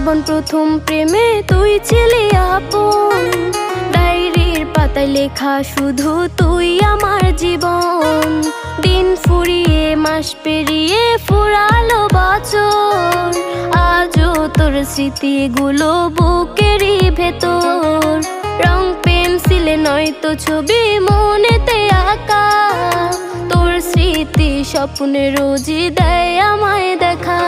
জীবন প্রথম প্রেমে তুই ছিলি আপন, ডায়েরির পাতায় লেখা শুধু তুই আমার জীবন। দিন ফুরিয়ে মাস পেরিয়ে ফুরালো বছর, আজও তোর স্মৃতিগুলো বুকেরই ভেতর। রং পেন্সিলে নয়তো ছবি মনেতে আঁকা, তোর স্মৃতি স্বপ্নে রোজই দেয় আমায় দেখা।